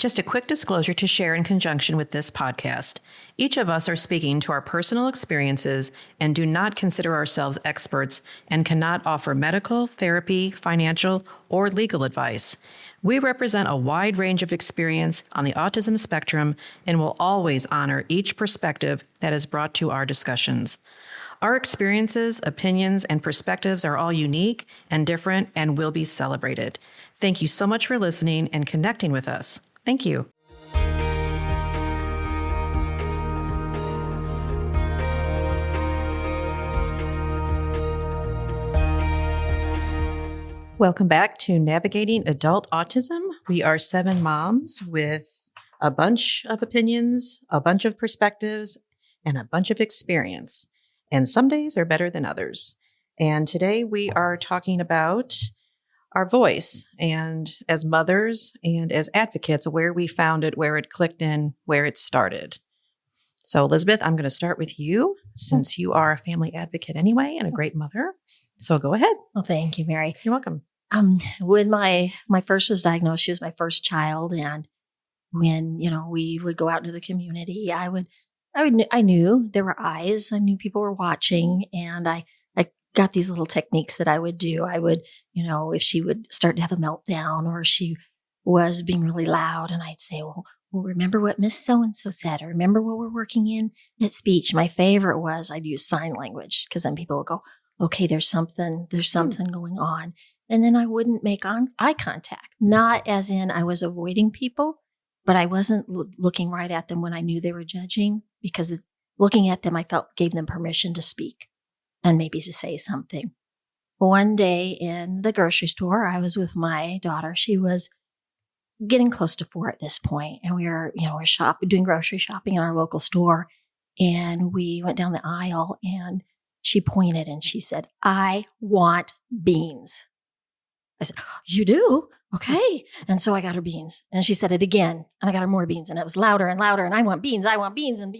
Just a quick disclosure to share in conjunction with this podcast. Each of us are speaking to our personal experiences and do not consider ourselves experts and cannot offer medical, therapy, financial, or legal advice. We represent a wide range of experience on the autism spectrum and will always honor each perspective that is brought to our discussions. Our experiences, opinions, and perspectives are all unique and different and will be celebrated. Thank you so much for listening and connecting with us. Thank you. Welcome back to Navigating Adult Autism. We are 7 moms with a bunch of opinions, a bunch of perspectives, and a bunch of experience. And some days are better than others. And today we are talking about our voice and as mothers and as advocates, where we found it, where it clicked in, where it started. So Elizabeth, I'm going to start with you since you are a family advocate anyway and a great mother. So go ahead. Well, thank you, Mary. You're welcome. When my first was diagnosed, she was my first child. And when, we would go out into the community, I knew there were eyes. I knew people were watching, and I got these little techniques that I would do. I would, if she would start to have a meltdown or she was being really loud, and I'd say, well, remember what Miss So-and-so said, or remember what we're working in that speech. My favorite was I'd use sign language, because then people would go, okay, there's something going on. And then I wouldn't make eye contact, not as in I was avoiding people, but I wasn't looking right at them when I knew they were judging, because looking at them, I felt gave them permission to speak and maybe to say something. One day in the grocery store, I was with my daughter. She was getting close to 4 at this point, and we were, doing grocery shopping in our local store, and we went down the aisle, and she pointed and she said, "I want beans." I said, "You do? Okay." And so I got her beans, and she said it again, and I got her more beans, and it was louder and louder. And I want beans, and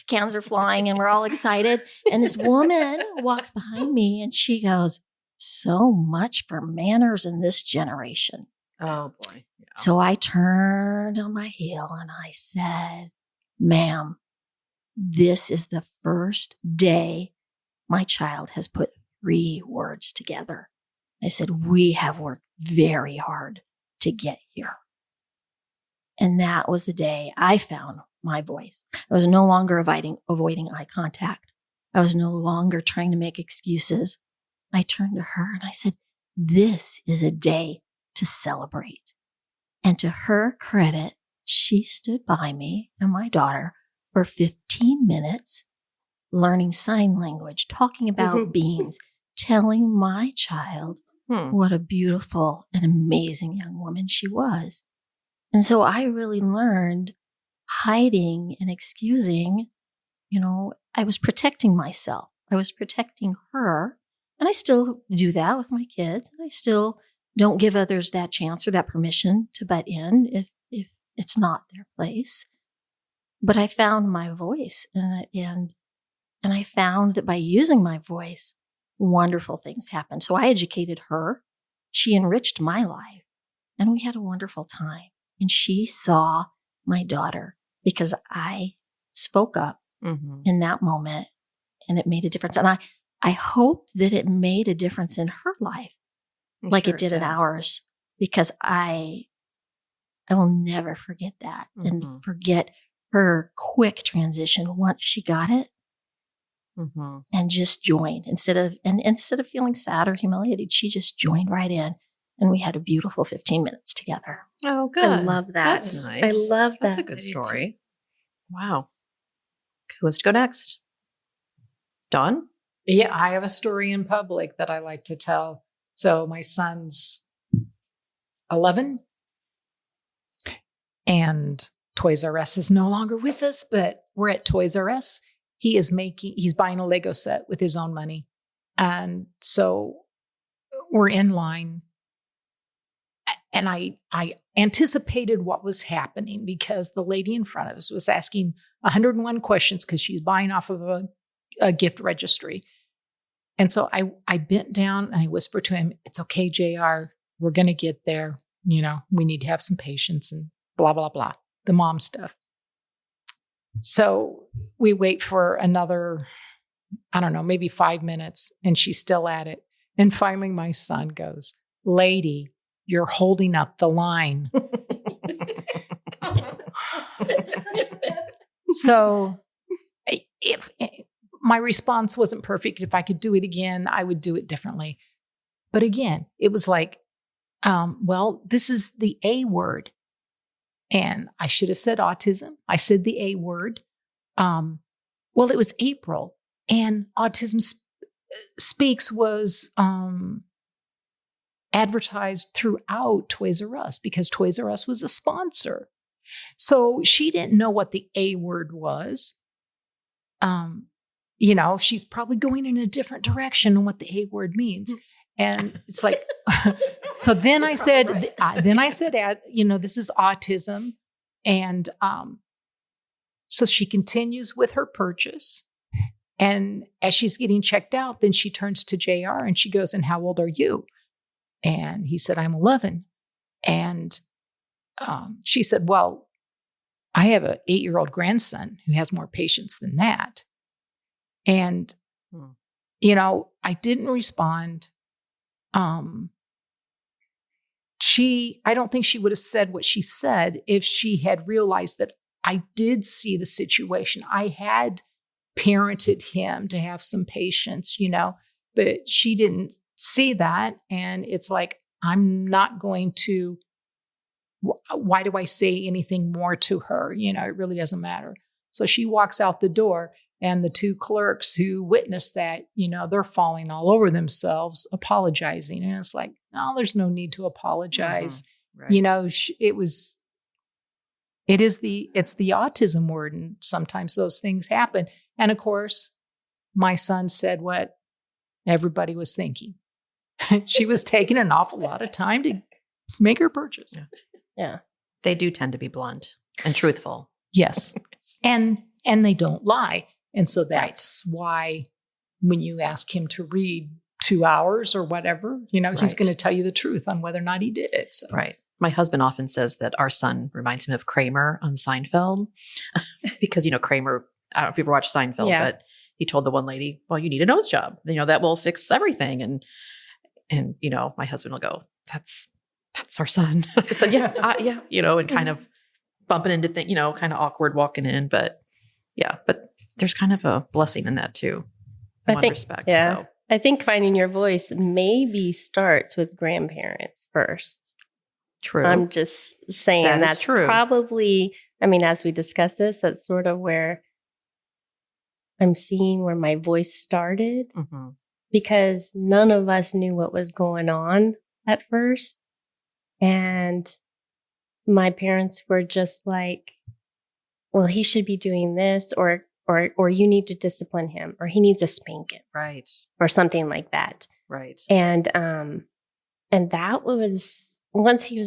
cans are flying, and we're all excited. And this woman walks behind me, and she goes, "So much for manners in this generation." Oh boy. Yeah. So I turned on my heel and I said, "Ma'am, this is the first day my child has put 3 words together." I said, "We have worked very hard to get here." And that was the day I found my voice. I was no longer avoiding eye contact. I was no longer trying to make excuses. I turned to her and I said, "This is a day to celebrate." And to her credit, she stood by me and my daughter for 15 minutes, learning sign language, talking about beans, telling my child what a beautiful and amazing young woman she was. And so I really learned hiding and excusing, I was protecting myself. I was protecting her. And I still do that with my kids. And I still don't give others that chance or that permission to butt in if it's not their place. But I found my voice, and I found that by using my voice, wonderful things happened. So I educated her. She enriched my life, and we had a wonderful time. And she saw my daughter because I spoke up in that moment, and it made a difference. And I hope that it made a difference in her life, like it did in ours, because I will never forget that and forget her quick transition once she got it. And just joined instead of feeling sad or humiliated. She just joined right in, and we had a beautiful 15 minutes together. Oh, good. I love that. That's nice. I love that. That's a good story. Wow. Who wants to go next? Dawn? Yeah, I have a story in public that I like to tell. So my son's 11, and Toys R Us is no longer with us, but we're at Toys R Us. He's buying a Lego set with his own money. And so we're in line, and I anticipated what was happening because the lady in front of us was asking 101 questions because she's buying off of a gift registry. And so I bent down and I whispered to him, "It's okay, JR. We're going to get there. We need to have some patience." And blah, blah, blah, the mom stuff. So we wait for another, I don't know, maybe 5 minutes, and she's still at it. And finally, my son goes, "Lady, you're holding up the line." So if my response wasn't perfect, if I could do it again, I would do it differently. But again, it was like, well, this is the A word. And I should have said autism. I said the A word. Well, it was April, and Autism Speaks was advertised throughout Toys R Us because Toys R Us was a sponsor. So she didn't know what the A word was. She's probably going in a different direction on what the A word means. And it's like, so then I said, this is autism. And so she continues with her purchase. And as she's getting checked out, then she turns to JR and she goes, "And how old are you?" And he said, "I'm 11. And she said, "Well, I have an 8-year-old grandson who has more patience than that." And, I didn't respond. I don't think she would have said what she said if she had realized that I did see the situation. I had parented him to have some patience, but she didn't see that. And it's like, I'm not going to, why do I say anything more to her? It really doesn't matter. So she walks out the door, and the 2 clerks who witnessed that, they're falling all over themselves, apologizing. And it's like, no, there's no need to apologize. Mm-hmm. Right. It's the autism word. And sometimes those things happen. And of course, my son said what everybody was thinking. She was taking an awful lot of time to make her purchase. Yeah. They do tend to be blunt and truthful. Yes. And they don't lie. And so that's why when you ask him to read 2 hours or whatever, he's going to tell you the truth on whether or not he did it. So. Right. My husband often says that our son reminds him of Kramer on Seinfeld because, Kramer, I don't know if you've ever watched Seinfeld, but he told the one lady, "Well, you need a nose job. That will fix everything." And my husband will go, that's our son. So yeah, and kind of bumping into things, kind of awkward walking in. But yeah, but there's kind of a blessing in that too. In one respect. Yeah. So. I think finding your voice maybe starts with grandparents first. True. I'm just saying that's true. Probably, as we discuss this, that's sort of where I'm seeing where my voice started because none of us knew what was going on at first. And my parents were just like, well, he should be doing this or you need to discipline him or he needs a spanking. Right. Or something like that. Right. And that was once Zion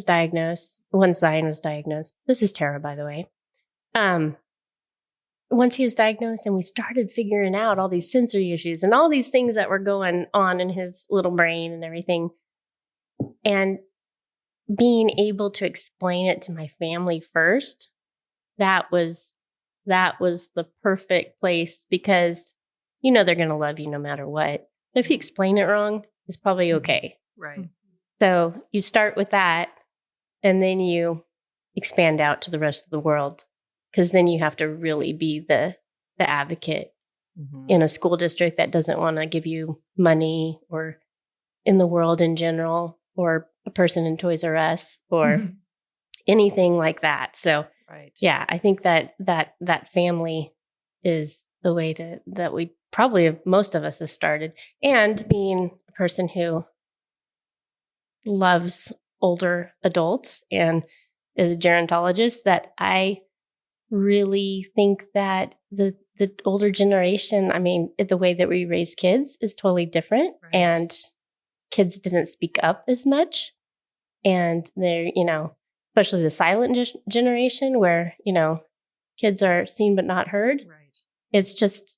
was diagnosed, this is Tara, by the way. Once he was diagnosed and we started figuring out all these sensory issues and all these things that were going on in his little brain and everything, and being able to explain it to my family first, that was the perfect place because, they're going to love you no matter what. If you explain it wrong, it's probably okay. Right. So you start with that and then you expand out to the rest of the world because then you have to really be the advocate in a school district that doesn't want to give you money or in the world in general or a person in Toys R Us or anything like that. So yeah, I think that family is the way that we probably most of us have started. And being a person who loves older adults and is a gerontologist, that I really think that the older generation, the way that we raise kids is totally different. Right. And kids didn't speak up as much. And they're, especially the silent generation where, kids are seen but not heard. Right. It's just,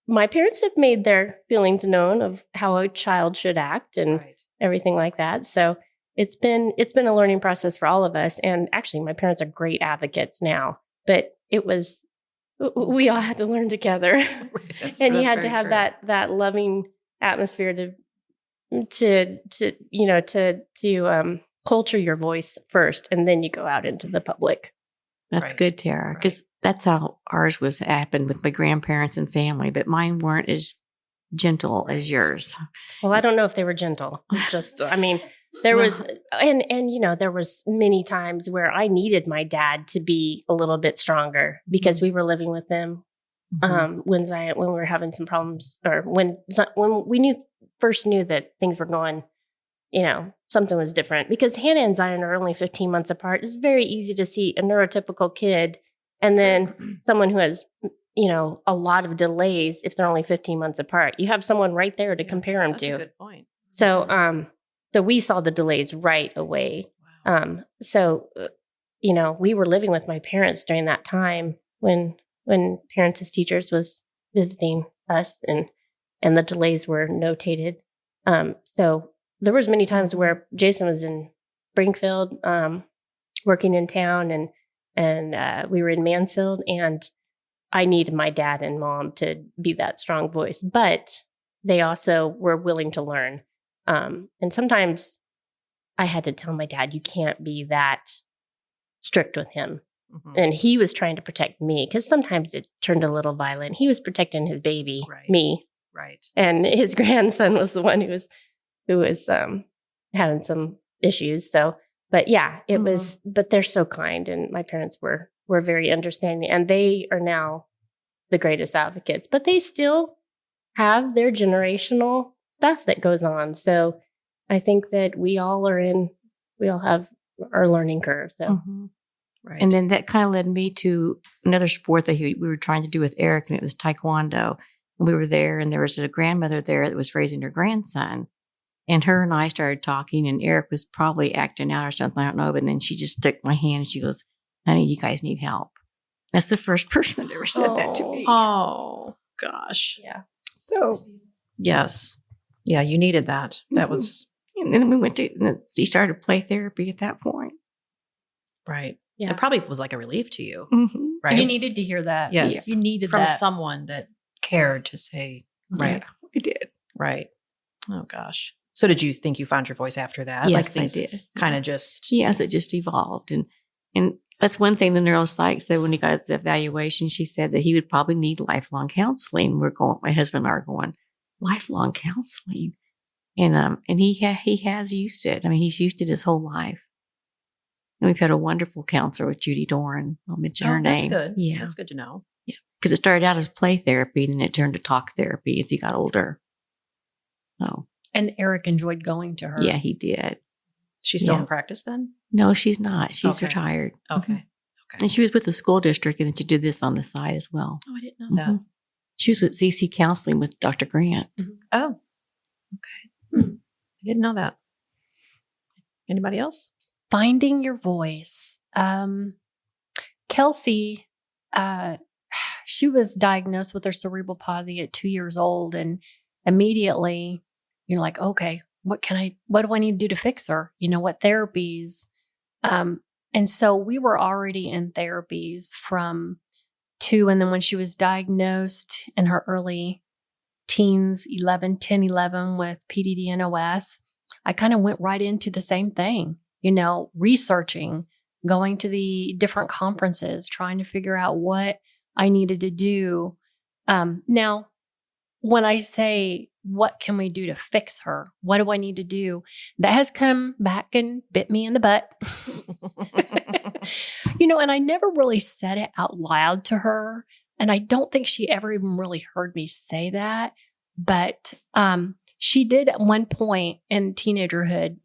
my parents have made their feelings known of how a child should act and everything like that. So it's been a learning process for all of us. And actually, my parents are great advocates now, but we all had to learn together. And you had to have that loving atmosphere to culture your voice first, and then you go out into the public. That's good, Tara, because that's how ours was happened with my grandparents and family, but mine weren't as gentle as yours. Well, I don't know if they were gentle. There was, and there was many times where I needed my dad to be a little bit stronger because we were living with them. When we were having some problems, or when we first knew that things were going, something was different, because Hannah and Zion are only 15 months apart. It's very easy to see a neurotypical kid and then someone who has, a lot of delays if they're only 15 months apart. You have someone right there to compare them to. That's a good point. So, so we saw the delays right away. Wow. We were living with my parents during that time when Parents as Teachers was visiting us, and the delays were notated. So there was many times where Jason was in Springfield, working in town, and we were in Mansfield, and I needed my dad and mom to be that strong voice, but they also were willing to learn. And sometimes I had to tell my dad, you can't be that strict with him. Mm-hmm. And he was trying to protect me, because sometimes it turned a little violent. He was protecting his baby, me. Right. And his grandson was the one who was having some issues. So, but yeah, it was, but they're so kind. And my parents were very understanding, and they are now the greatest advocates, but they still have their generational stuff that goes on. So I think that we all have our learning curve. So. Mm-hmm. Right. And then that kind of led me to another sport that we were trying to do with Eric, and it was Taekwondo. And we were there, and there was a grandmother there that was raising her grandson. And her and I started talking, and Eric was probably acting out or something, I don't know. But then she just took my hand and she goes, honey, you guys need help. That's the first person that ever said that to me. Oh, gosh. Yeah. So, yes. Yeah, you needed that. That was. And then we went he started play therapy at that point. Right. Yeah. It probably was like a relief to you. Mm-hmm. Right. You needed to hear that. Yes. You needed from that. someone that cared to say, right. Yeah, I did. Right. Oh, gosh. So did you think you found your voice after that? Yes, I did. Kind of just. Yes, it just evolved. And that's one thing the neuropsych said when he got his evaluation. She said that he would probably need lifelong counseling. My husband and I are going, lifelong counseling. And he has used it. I mean, he's used it his whole life. And we've had a wonderful counselor with Judy Doran. I'll mention her name. That's good. Yeah. That's good to know. Yeah. Because it started out as play therapy, and then it turned to talk therapy as he got older. So. And Eric enjoyed going to her. Yeah, he did. She's still in practice then? No, she's not. She's Okay. retired. Okay. Mm-hmm. Okay. And she was with the school district, and then she did this on the side as well. Oh, I didn't know that. She was with ZC Counseling with Dr. Grant. Mm-hmm. Oh, okay. I didn't know that. Anybody else? Finding your voice. Kelsey, she was diagnosed with her cerebral palsy at 2 years old, and immediately you're like, okay, what do I need to do to fix her? What therapies? And so we were already in therapies from 2. And then when she was diagnosed in her early teens, 10, 11 with PDD-NOS, I kind of went right into the same thing, researching, going to the different conferences, trying to figure out what I needed to do. Now, when I say, what can we do to fix her? What do I need to do? That has come back and bit me in the butt. And I never really said it out loud to her. And I don't think she ever even really heard me say that. But she did at one point in teenagerhood,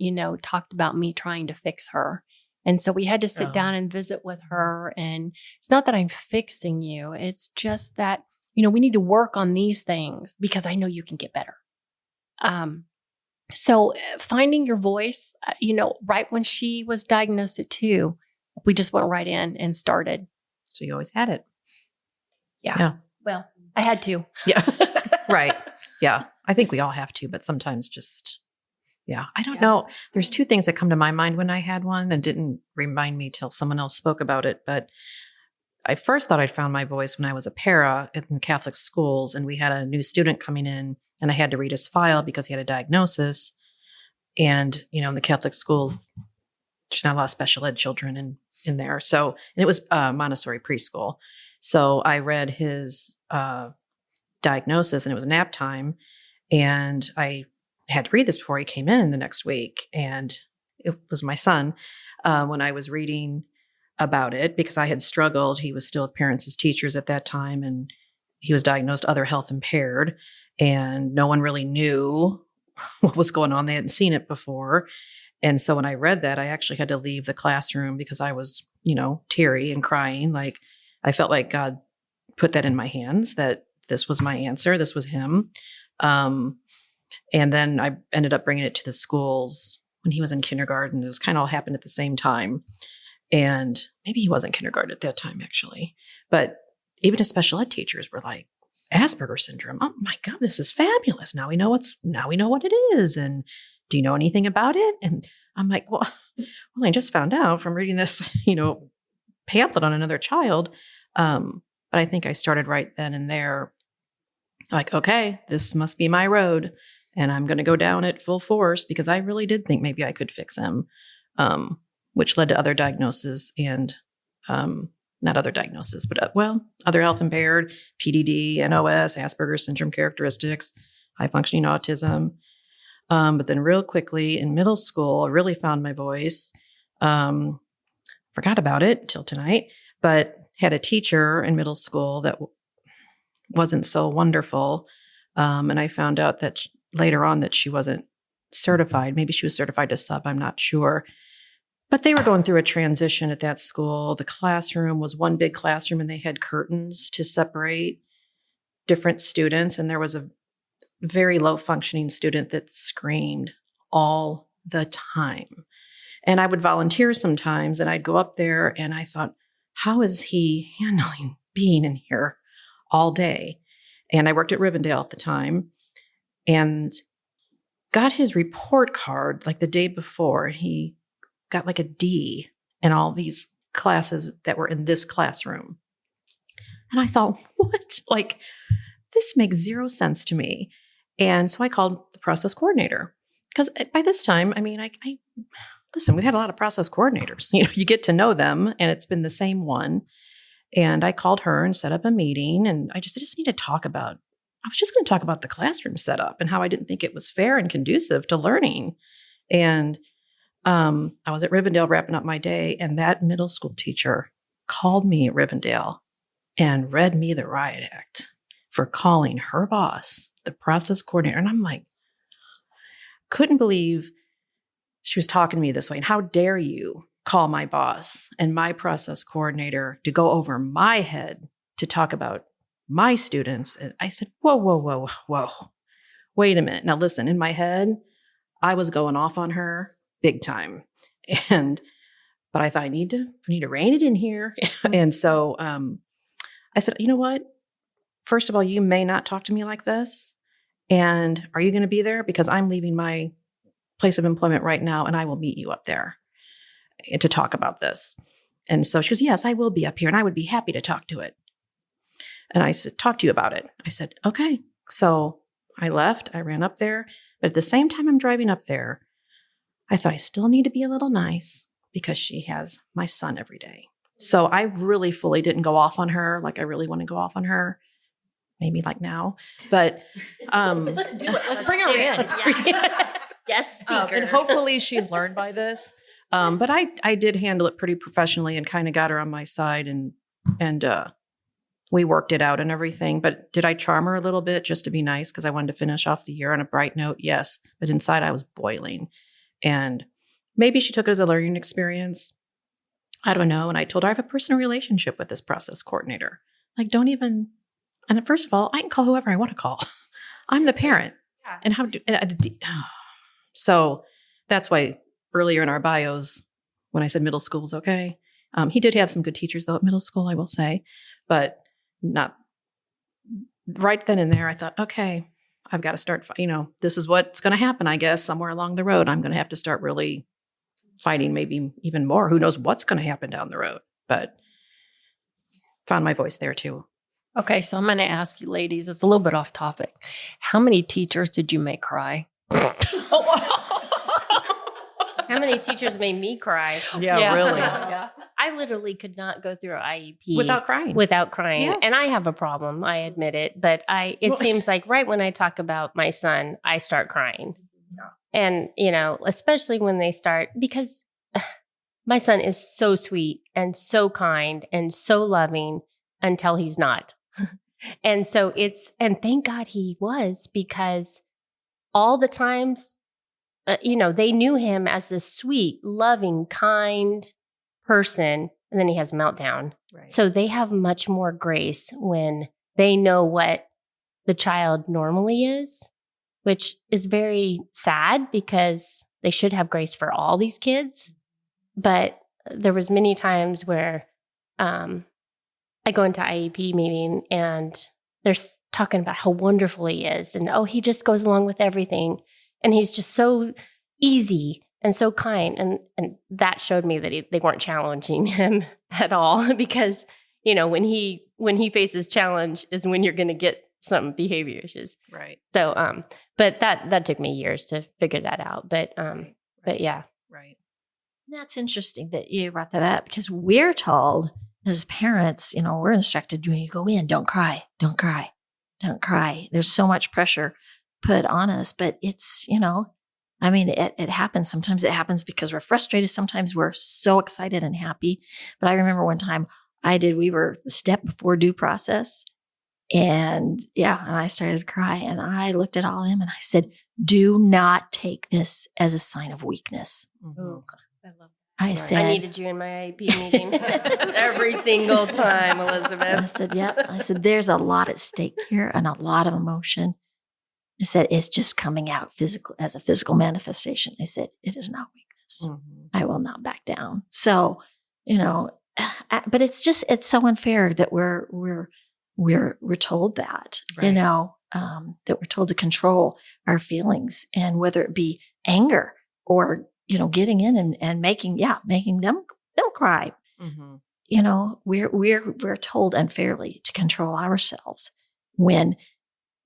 talked about me trying to fix her. And so we had to sit down and visit with her. And it's not that I'm fixing you. It's just that, we need to work on these things because I know you can get better. So finding your voice, right when she was diagnosed at 2, we just went right in and started. So you always had it. Yeah. Well, I had to. Yeah. Right. Yeah. I think we all have to, but sometimes just Yeah. I don't know. There's two things that come to my mind when I had one and didn't remind me till someone else spoke about it. But I first thought I'd found my voice when I was a para in Catholic schools, and we had a new student coming in, and I had to read his file because he had a diagnosis. And, in the Catholic schools, there's not a lot of special ed children in there. So, and it was Montessori preschool. So I read his diagnosis, and it was nap time. And I had to read this before he came in the next week. And it was my son when I was reading about it, because I had struggled. He was still with parents as teachers at that time, and he was diagnosed other health impaired, and no one really knew what was going on. They hadn't seen it before. And so when I read that, I actually had to leave the classroom because I was, teary and crying. Like, I felt like God put that in my hands, that this was my answer. This was him. And then I ended up bringing it to the schools when he was in kindergarten. It was kind of all happened at the same time. And maybe he wasn't kindergarten at that time, actually. But even his special ed teachers were like, Asperger's syndrome. Oh my God, this is fabulous. Now we know what it is. And do you know anything about it? And I'm like, well, I just found out from reading this, pamphlet on another child. But I think I started right then and there, like, okay, this must be my road, and I'm going to go down it full force, because I really did think maybe I could fix him, which led to other diagnoses and not other diagnoses, but other health impaired, PDD, NOS, Asperger's syndrome characteristics, high functioning autism. But then real quickly in middle school, I really found my voice. Forgot about it till tonight, but had a teacher in middle school that wasn't so wonderful. And I found out that later on that she wasn't certified. Maybe she was certified as sub, I'm not sure. But they were going through a transition at that school. The classroom was one big classroom, and they had curtains to separate different students. And there was a very low functioning student that screamed all the time. And I would volunteer sometimes, and I'd go up there, and I thought, how is he handling being in here all day? And I worked at Rivendell at the time, and got his report card like the day before. He got like a D in all these classes that were in this classroom. And I thought, what? Like, this makes zero sense to me. And so I called the process coordinator, because by this time, I listen, we've had a lot of process coordinators. You get to know them, and it's been the same one. And I called her and set up a meeting, and I just need to talk about, I was just going to talk about the classroom setup and how I didn't think it was fair and conducive to learning. And I was at Rivendell wrapping up my day, and that middle school teacher called me at Rivendell and read me the riot act for calling her boss the process coordinator. And I'm like, couldn't believe she was talking to me this way. And how dare you call my boss and my process coordinator to go over my head to talk about my students? And I said, whoa. Wait a minute. Now listen, in my head, I was going off on her big time. But I thought I need to rein it in here. And so I said, you know what? First of all, you may not talk to me like this. And are you going to be there? Because I'm leaving my place of employment right now, and I will meet you up there to talk about this. And so she goes, yes, I will be up here, and I would be happy to talk to it. And I said, talk to you about it. I said, okay. So I left, I ran up there, but at the same time I'm driving up there, I thought I still need to be a little nice because she has my son every day. So I really fully didn't go off on her like I really want to go off on her. Maybe like now, but let's do it. Let's bring her in. Yes, speaker. And hopefully she's learned by this. But I did handle it pretty professionally and kind of got her on my side, and we worked it out and everything. But did I charm her a little bit just to be nice because I wanted to finish off the year on a bright note? Yes. But inside I was boiling. And maybe she took it as a learning experience. I don't know. And I told her I have a personal relationship with this process coordinator. Like, don't even, and first of all, I can call whoever I want to call. I'm the parent. Yeah. And so that's why earlier in our bios, when I said middle school is okay, he did have some good teachers though at middle school, I will say, but not right then and there. I thought, okay, I've got to start, this is what's going to happen, I guess, somewhere along the road. I'm going to have to start really fighting, maybe even more. Who knows what's going to happen down the road, but found my voice there too. Okay, so I'm going to ask you ladies, it's a little bit off topic. How many teachers did you make cry? How many teachers made me cry? Yeah, really. Yeah. I literally could not go through an IEP Without crying. Yes. And I have a problem, I admit it. But it seems like right when I talk about my son, I start crying. Yeah. And, especially when they start, because my son is so sweet and so kind and so loving until he's not. And so and thank God he was, because all the times, they knew him as this sweet, loving, kind person, and then he has a meltdown. Right. So they have much more grace when they know what the child normally is, which is very sad because they should have grace for all these kids. But there was many times where I go into IEP meeting and they're talking about how wonderful he is, and he just goes along with everything. And he's just so easy and so kind. And that showed me that they weren't challenging him at all, because, when he faces challenge is when you're going to get some behavior issues. Right. So, but that took me years to figure that out. But, but yeah. Right. That's interesting that you brought that up, because we're told as parents, we're instructed when you go in, don't cry, don't cry, don't cry. There's so much pressure put on us, but it's, it happens. Sometimes it happens because we're frustrated. Sometimes we're so excited and happy. But I remember one time we were the step before due process. And I started to cry, and I looked at all of them and I said, do not take this as a sign of weakness. Mm-hmm. Oh, I love that. I said, I needed you in my IEP meeting every single time, Elizabeth. I said, I said, there's a lot at stake here and a lot of emotion. I said, it's just coming out as a physical manifestation. I said, it is not weakness. Mm-hmm. I will not back down. So, but it's so unfair that we're told that, right. That we're told to control our feelings, and whether it be anger or, getting in and making them cry. Mm-hmm. We're told unfairly to control ourselves. When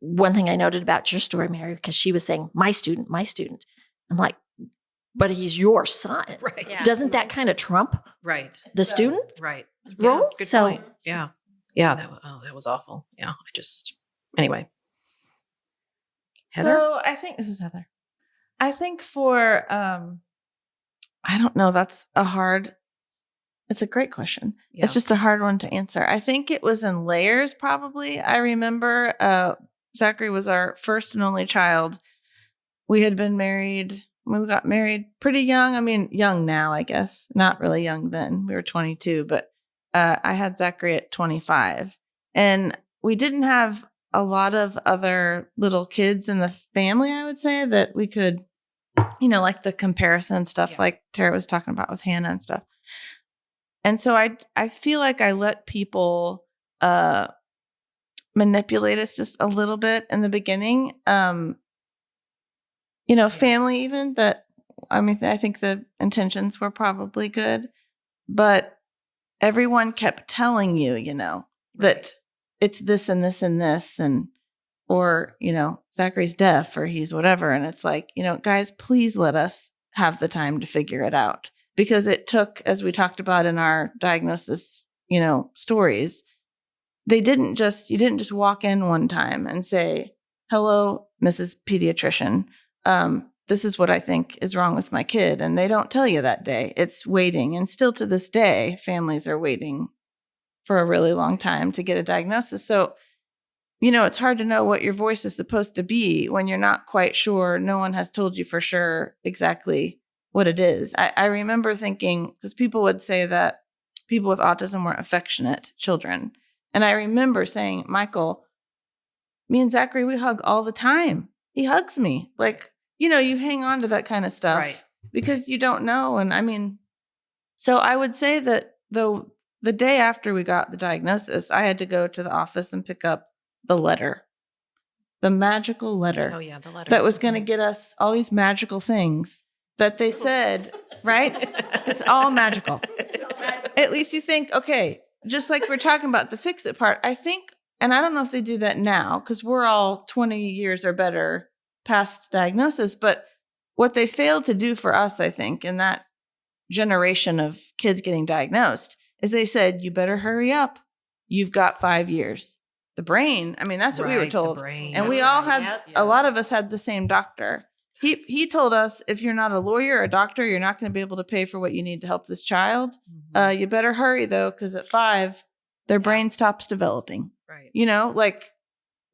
one thing I noted about your story, Mary, because she was saying, my student. I'm like, but he's your son. Right. Yeah. Doesn't that kind of trump the student? Right. Role? Yeah, good point. Yeah. Yeah. That was awful. Yeah. Anyway. Heather? So I think this is Heather. I think for, I don't know. It's a great question. Yeah. It's just a hard one to answer. I think it was in layers, probably. I remember Zachary was our first and only child. We had been married. We got married pretty young. I mean, young now, I guess. Not really young then. We were 22, but I had Zachary at 25. And we didn't have a lot of other little kids in the family, I would say, that we could, like the comparison stuff, like Tara was talking about with Hannah and stuff. And so I feel like I let people manipulate us just a little bit in the beginning. Family even, I think the intentions were probably good, but everyone kept telling you, that it's this and this and this, or Zachary's deaf, or he's whatever. And it's like, guys, please let us have the time to figure it out. Because it took, as we talked about in our diagnosis, stories, you didn't just walk in one time and say, hello, Mrs. Pediatrician. This is what I think is wrong with my kid. And they don't tell you that day. It's waiting. And still to this day, families are waiting for a really long time to get a diagnosis. So, it's hard to know what your voice is supposed to be when you're not quite sure. No one has told you for sure exactly what it is. I remember thinking, because people would say that people with autism were affectionate children. And I remember saying, Michael, me and Zachary, we hug all the time. He hugs me. Like, you hang on to that kind of stuff because you don't know. And so I would say that the day after we got the diagnosis, I had to go to the office and pick up the letter. the magical letter. Oh, yeah, the letter. That was going to get us all these magical things that they said, right? It's all magical. At least you think, okay, just like we're talking about the fix it part, I think, and I don't know if they do that now because we're all 20 years or better past diagnosis, but what they failed to do for us, I think, in that generation of kids getting diagnosed is they said, you better hurry up. You've got 5 years. The brain, I mean, that's what we were told. And we all had, a lot of us had the same doctor. He told us, if you're not a lawyer or a doctor, you're not going to be able to pay for what you need to help this child. You better hurry, though, because at 5, their brain stops developing. Right. You know, like,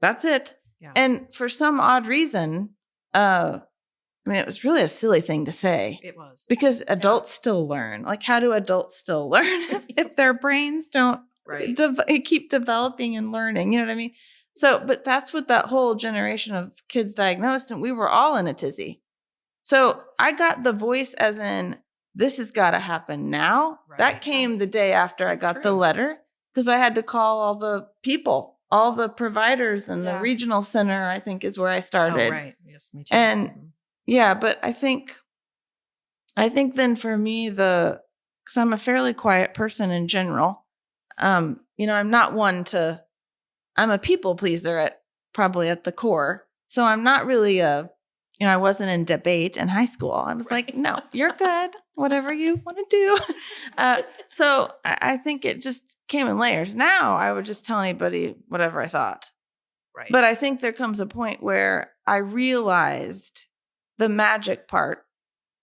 that's it. Yeah. And for some odd reason, I mean, it was really a silly thing to say. It was. Because adults still learn. Like, how do adults still learn if their brains don't keep developing and learning? You know what I mean? So, but that's what that whole generation of kids diagnosed, and we were all in a tizzy. So I got the voice as in, this has got to happen now. Right. That came the day after I got the letter, because I had to call all the people, all the providers, and the regional center, I think, is where I started. Oh, right. Yes, me too. And yeah, but I think then for me, because I'm a fairly quiet person in general, I'm not I'm a people pleaser probably at the core. So I'm not really I wasn't in debate in high school. I was like, no, you're good. Whatever you want to do. So I think it just came in layers. Now I would just tell anybody whatever I thought. Right. But I think there comes a point where I realized the magic part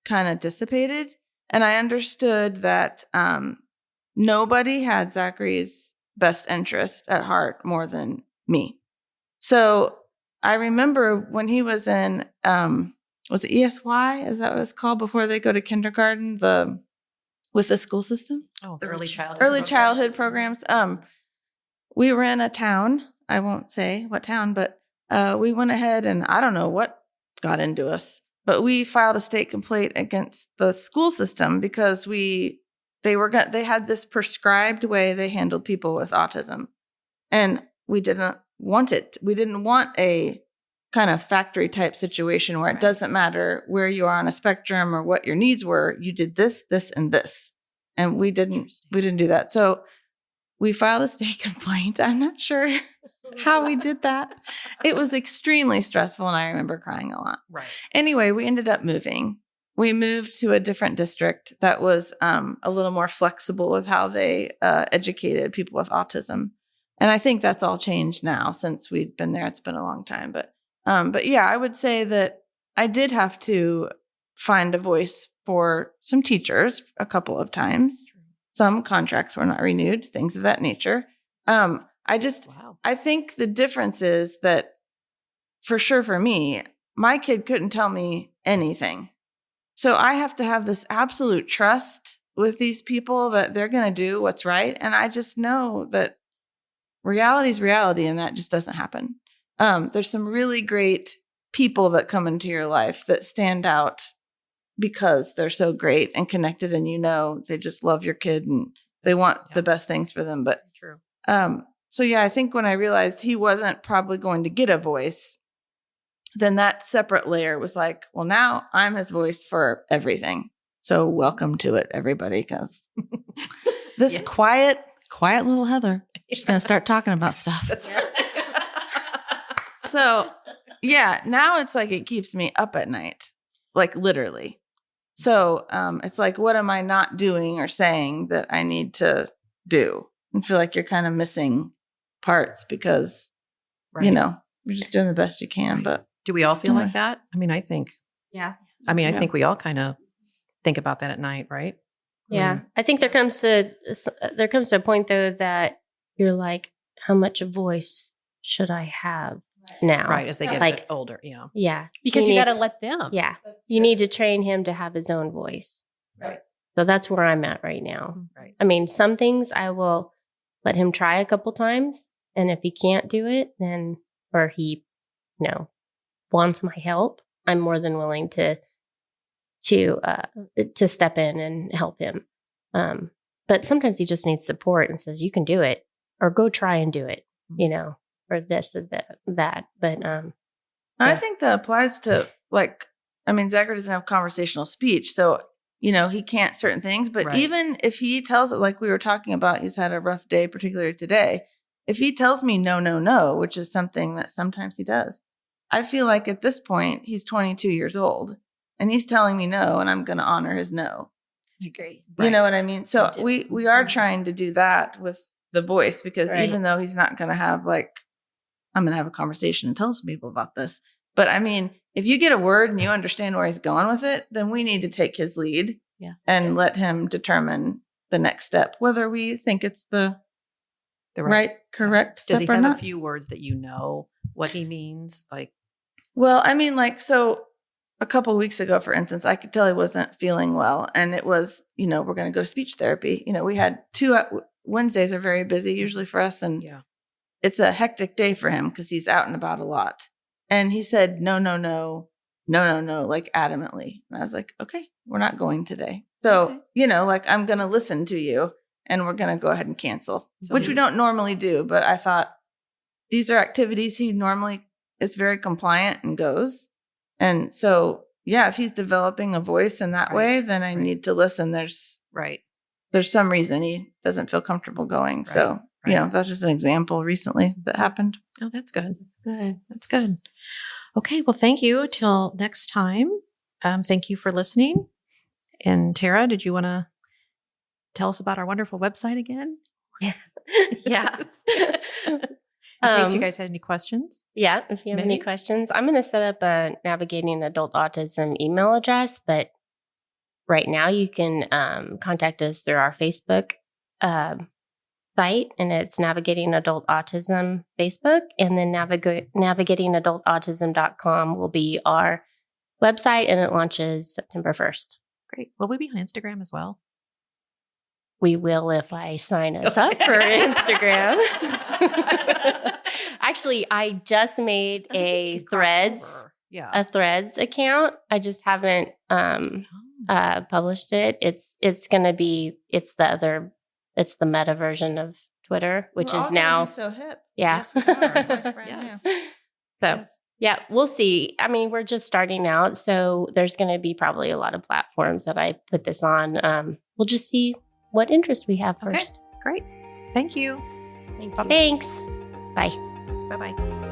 kind of dissipated. And I understood that nobody had Zachary's best interest at heart more than me. So I remember when he was in, was it ESY? Is that what it's called before they go to kindergarten? With the school system? Oh, the early childhood programs. We were in a town. I won't say what town, but we went ahead and I don't know what got into us, but we filed a state complaint against the school system because they had this prescribed way they handled people with autism. And we didn't want it. We didn't want a kind of factory type situation where it doesn't matter where you are on a spectrum or what your needs were. You did this, this, and this. And we didn't do that. So we filed a state complaint. I'm not sure how we did that. It was extremely stressful, and I remember crying a lot. Right. Anyway, we ended up moving. We moved to a different district that was a little more flexible with how they educated people with autism. And I think that's all changed now since we'd been there. It's been a long time. But yeah, I would say that I did have to find a voice for some teachers a couple of times. Some contracts were not renewed, things of that nature. I think the difference is that for sure for me, my kid couldn't tell me anything. So I have to have this absolute trust with these people that they're going to do what's right. And I just know that reality is reality, and that just doesn't happen. There's some really great people that come into your life that stand out because they're so great and connected, and they just love your kid and they want the best things for them. But true. So yeah, I think when I realized he wasn't probably going to get a voice, then that separate layer was like, well, now I'm his voice for everything. So welcome to it, everybody, because this quiet little Heather is going to start talking about stuff. That's right. So yeah, now it's like it keeps me up at night, like literally. So it's like, what am I not doing or saying that I need to do? And feel like you're kind of missing parts because, you're just doing the best you can. Right. But do we all feel like that? I mean, I think. Yeah. I think we all kind of think about that at night, right? Yeah. I think there comes to a point though that you're like, how much voice should I have now? Right, as they get a bit older. Yeah. Yeah. Because you got to let them. Yeah. You need to train him to have his own voice. Right. So that's where I'm at right now. Right. I mean, some things I will let him try a couple times. And if he can't do it, then, or he, wants my help, I'm more than willing to step in and help him. But sometimes he just needs support and says, you can do it, or go try and do it, for this or that. But I think that applies to Zachary doesn't have conversational speech. So, he can't certain things. But Right. even if he tells it, like we were talking about, he's had a rough day, particularly today. If he tells me no, no, no, which is something that sometimes he does, I feel like at this point, he's 22 years old and he's telling me no, and I'm going to honor his no. I agree. You know what I mean? So I do. we are trying to do that with the voice, because Right. even though he's not going to have I'm going to have a conversation and tell some people about this. But I mean, if you get a word and you understand where he's going with it, then we need to take his lead and let him determine the next step, whether we think it's the right, correct Does step he or have not. a few words that you know what he means? Well, I mean, so a couple of weeks ago, for instance, I could tell he wasn't feeling well. And it was, we're going to go to speech therapy. We had Wednesdays are very busy usually for us. And it's a hectic day for him because he's out and about a lot. And he said, no, no, no, no, no, no, adamantly. And I was like, okay, we're not going today. So, I'm going to listen to you and we're going to go ahead and cancel, which we don't normally do. But I thought these are activities he normally is very compliant and goes. And so, if he's developing a voice in that way, then I need to listen. There's some reason he doesn't feel comfortable going. Right. So, that's just an example recently that happened. Oh, that's good. That's good. Okay. Well, thank you. Till next time. Thank you for listening. And Tara, did you want to tell us about our wonderful website again? Yeah. In case you guys had any questions. Yeah. If you have any questions, I'm going to set up a Navigating Adult Autism email address, but right now you can contact us through our Facebook site, and it's Navigating Adult Autism Facebook, and then navigatingadultautism.com will be our website, and it launches September 1st. Great. Will we be on Instagram as well? We will if I sign us up for Instagram. Actually, I just made a Threads account. I just haven't published it. It's going to be the meta version of Twitter, which is now so hip. Yeah. Yes, we are. Yes. So yeah, we'll see. I mean, we're just starting out, so there's going to be probably a lot of platforms that I put this on. We'll just see what interest we have first. Okay, great. Thank you. Thanks. Bye. Bye-bye.